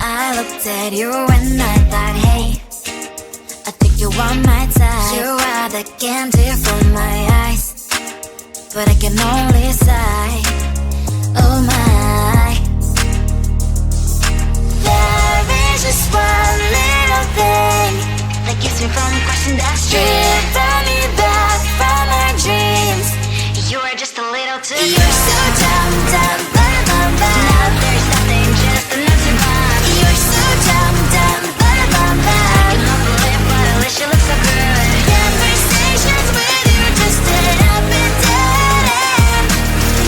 I looked at you and I thought, hey, I think you are my type. You are the candy from my eyes, but I can only sigh, oh my. There is just one little thing that keeps me from crossing that street, drive me back from my dreams. You are just a little too good. You're so dumb, dumb, bum, bum, bum. Now there's nothing, just an empty bomb. You're so dumb, dumb, bum, bum, bum. I cannot believe, but at least you look so good. Conversations with you just end up in dead end.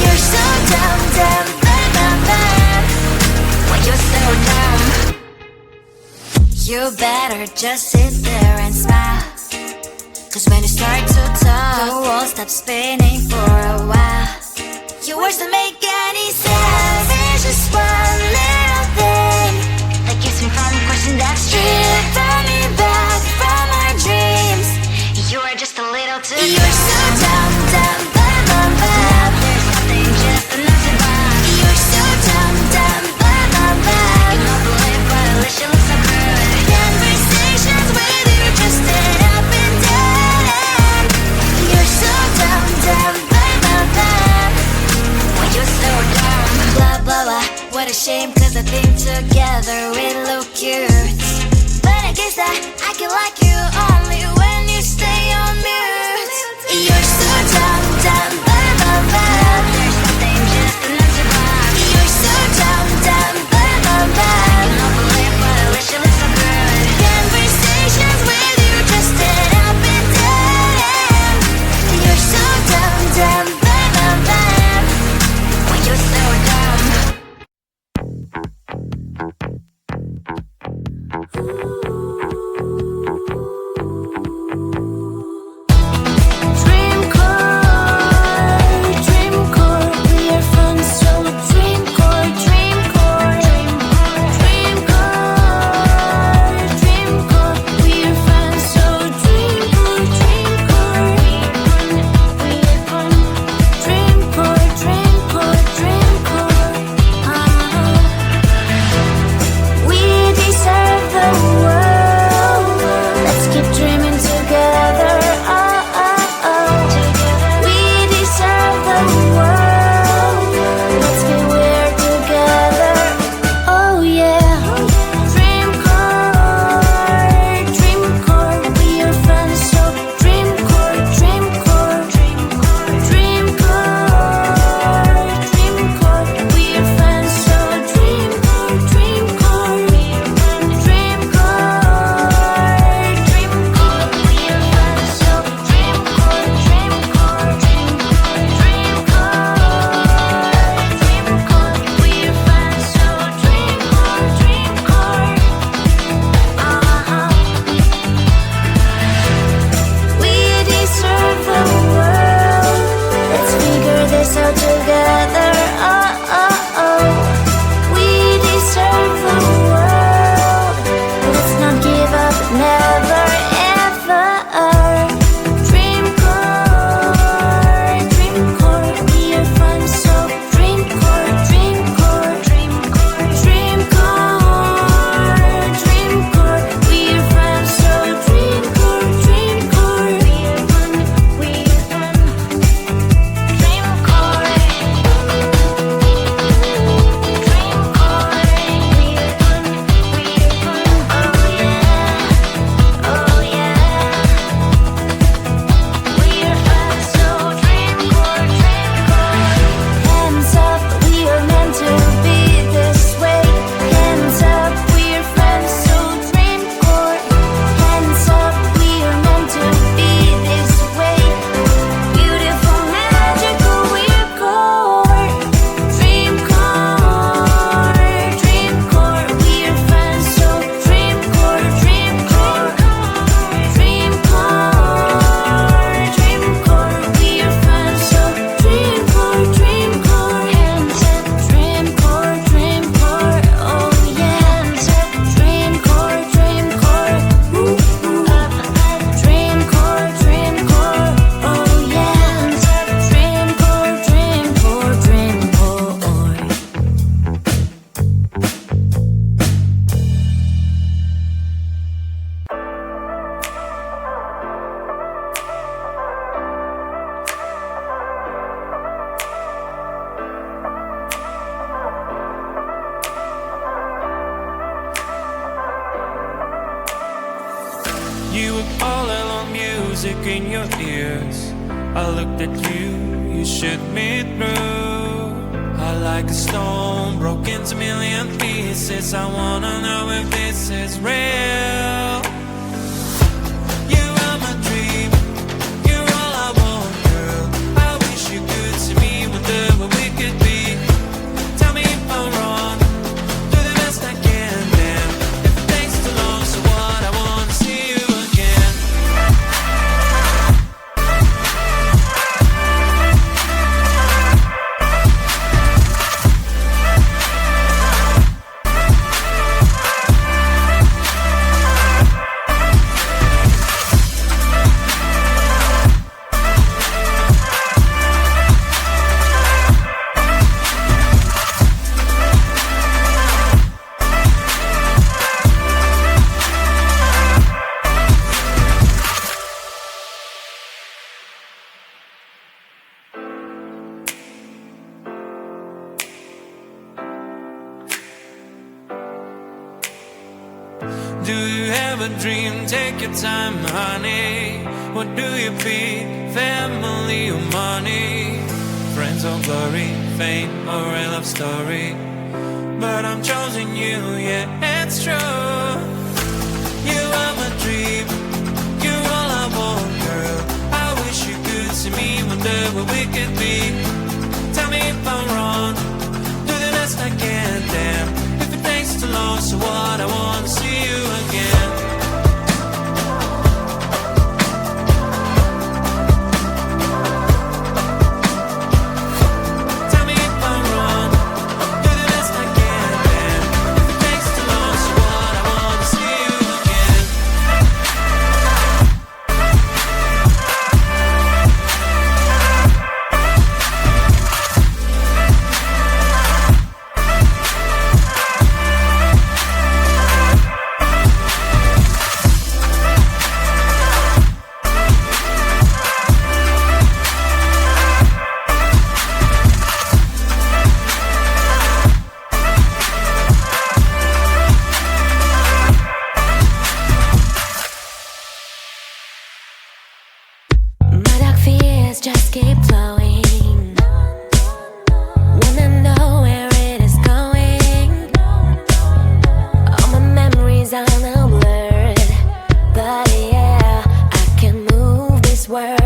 You're so dumb, dumb, bum, bum, bum. When you're so dumb, you better just sit there and smile, 'cause when you start to talk, the world stops spinning for a while. Your words don't make any sense. There's just one little thing that keeps me from crossing that street, drive me back from my dreams. You are just a little too good. You're so dumb, dumb, bum, bum, bum. Now there's nothing, just an empty bomb. You're so dumb, dumb, bum, bum, bum. I cannot believe, but at least you look so good. Conversations with you just end up in dead end. You're so dumb, dumb, bum, bum, bum. When you're so dumb, blah, blah, blah. What a shame, 'cause I think together we look cute. But I guess that I can like you only when you stay on mute. You're so dumb, dumb, bum, bum, bum. There's nothing, just an empty bomb. You're so dumb, dumb, bum, bum, bum. I cannot believe, but at least you look so good. Conversations with you just end up in dead end. You're so dumb, dumb, bum, bum, bum. When you're so dumb. Dream core, we are friends, so dream core, dream core, dream core, we are friends, so dream core, we are fun. Dream core, we deserve the world. Put all alone music in your ears. I looked at you, you shook me through. I like a stone, broke into million pieces. I wanna know if this is real. You are my dream, you're all I want, girl. I wish you could see me whatever we could be. Tell me if I'm wrong, do the best I can, damn. If it takes too long, so what, I wanna see you again. Do you have a dream? Take your time, honey. What do you pick? Family or money? Friends or glory? Fame or a love story? But I'm choosing you, yeah, it's true. You are my dream, you're all I want, girl. I wish you could see me whatever we could be. Tell me if I'm wrong, do the best I can, damn. If it takes too long, so what, I wanna see you again. Tell me if I'm wrong, do the best I can, damn. If it takes too long, so what, I wanna see you again. My dark fears just keep flowing. Wanna know where it is going. All my memories are now blurred, but yeah, I can move this world.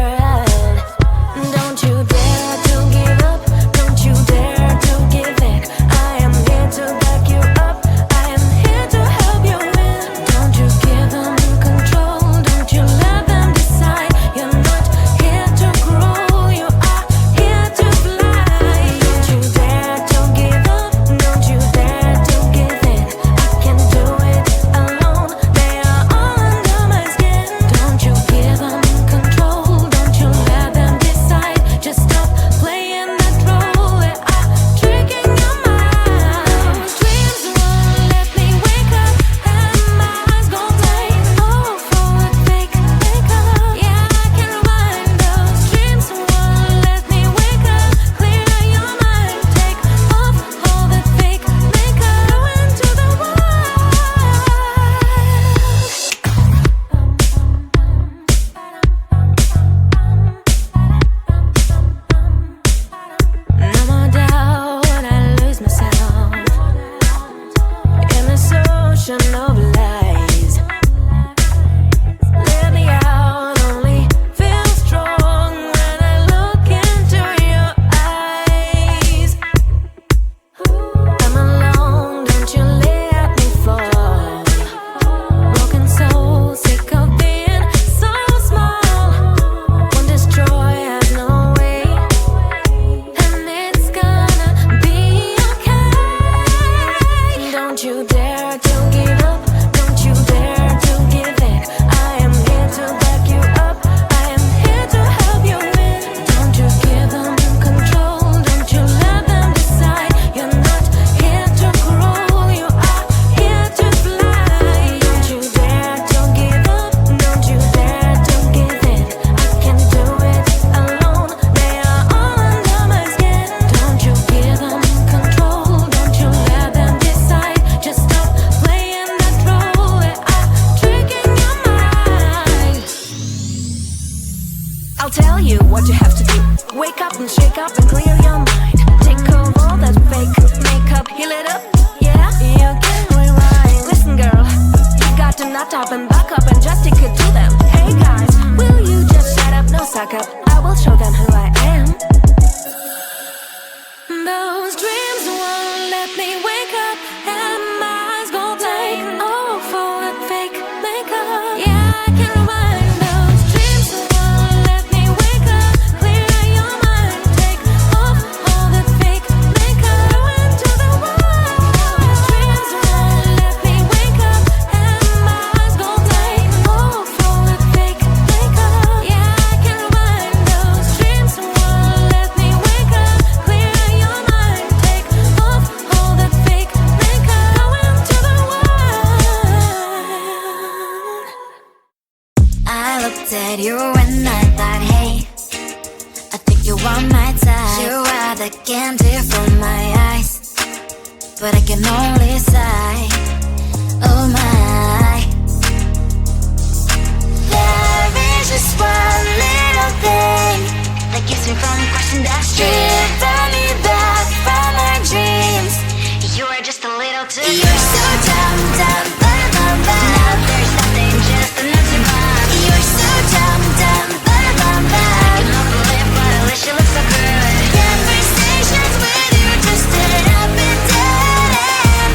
Don't you dare to give up, don't you dare to give in. I am here to back you up, I am here to help you win. Don't you give them control, don't you let them decide. You're not here to grow, you are here to fly. Don't you dare to give up, don't you dare to give in. I can do it alone, they are all under my skin. Don't you give them control, don't you let them decide. Just stop playing that role, they are tricking your mind. Dreams won't let me wake up, and my eyes go blank. Oh, for a fake makeup, yeah, I can rewind. Those dreams won't let me wake up. Clear your mind, take off all that fake makeup. Go into the wild. No more doubt when I lose myself in this ocean of lies. Let me out, only feel strong when I look into your eyes. I'm alone, don't you let me fall. Broken soul, sick of being so small. Won't destroy, has no way, and it's gonna be okay. Don't you dare to give up, at you and I thought, hey, I think you are my type. You are the candy for my eyes, but I can only sigh, oh my. There is just one little thing that keeps me from crossing that street, drive me back from our dreams. You are just a little too good. You're so dumb, dumb, ba-da-bum-bum. Now there's nothing, just an empty bomb. You're so dumb, dumb, ba-da-bum-bum. I can overlive, but at least you look so good. Conversations with you just an up and down.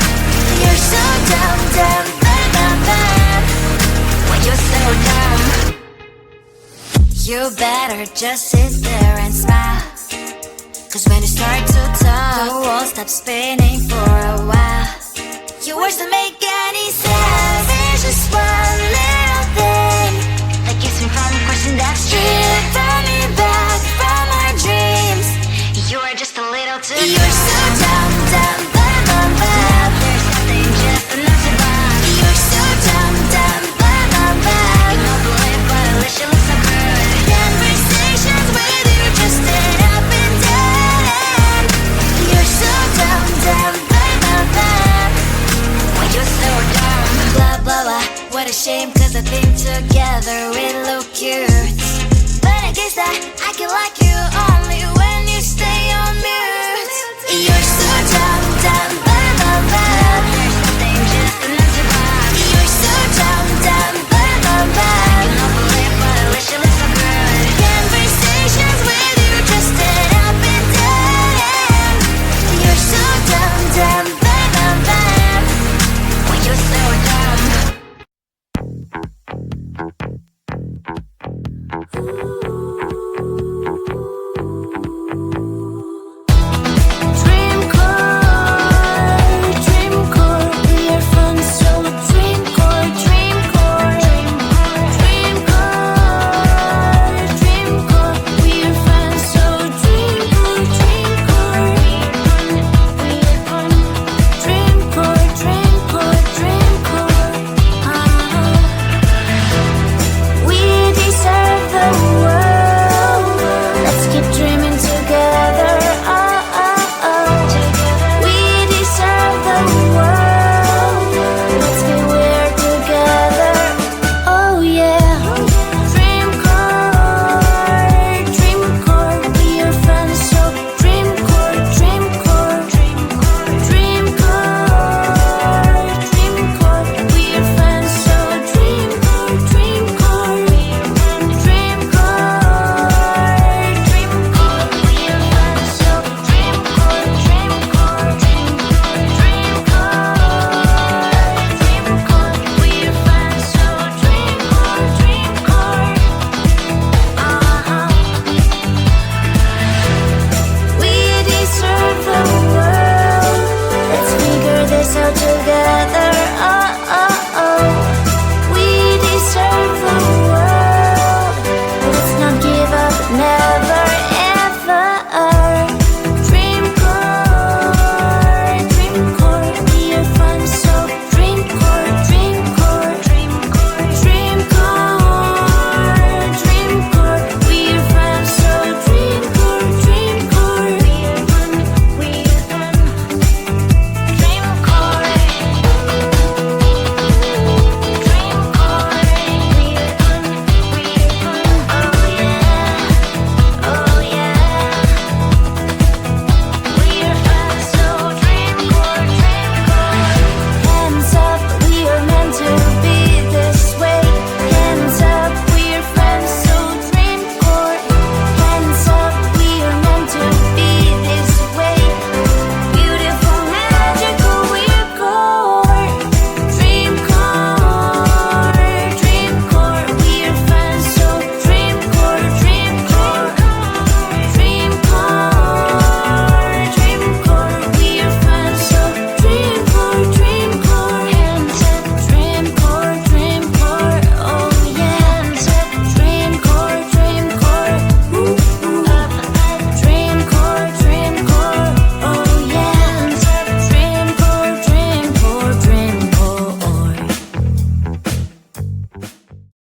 You're so dumb, dumb, ba-da-bum-bum. When you're so dumb, you better just sit there and smile, 'cause when you start to talk, the world stops spinning for a while. Your words don't make any sense. There's just one little thing that keeps me from crossing that street, drive me back from our dreams. You are just a little too good. You're so dumb, dumb, ba-da-bum-bum. Now there's nothing, just an empty bomb. You're so dumb, dumb, ba-da-bum-bum. I can overlive, but at least you look so good. Conversations with you just an up and down. You're so dumb, dumb, ba-da-bum-bum. When you're so dumb, blah, blah, blah. What a shame, 'cause I think together we look cute. But I guess that I can like you only when you stay on mute. You're so dumb, dumb, ba-da-bum-bum.